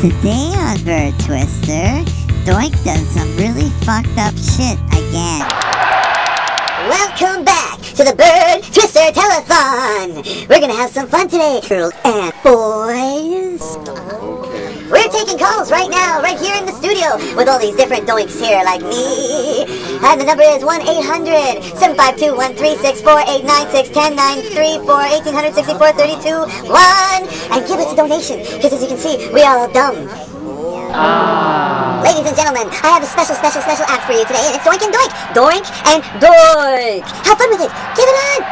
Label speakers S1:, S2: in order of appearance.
S1: Today on BirdTwister, Doink does some really fucked up shit again.
S2: Welcome back to the BirdTwister Telethon! We're gonna have some fun today, girls and boys. We're taking calls right now, right here in the studio, with all these different doinks here, like me. And the number is 1-800-752-136-4896-1093-4-1864-32-1. And give us a donation, because as you can see, we are all dumb. Ladies and gentlemen, I have a special act for you today, and it's Doink and Doink! Doink and Doink! Have fun with it! Give it on!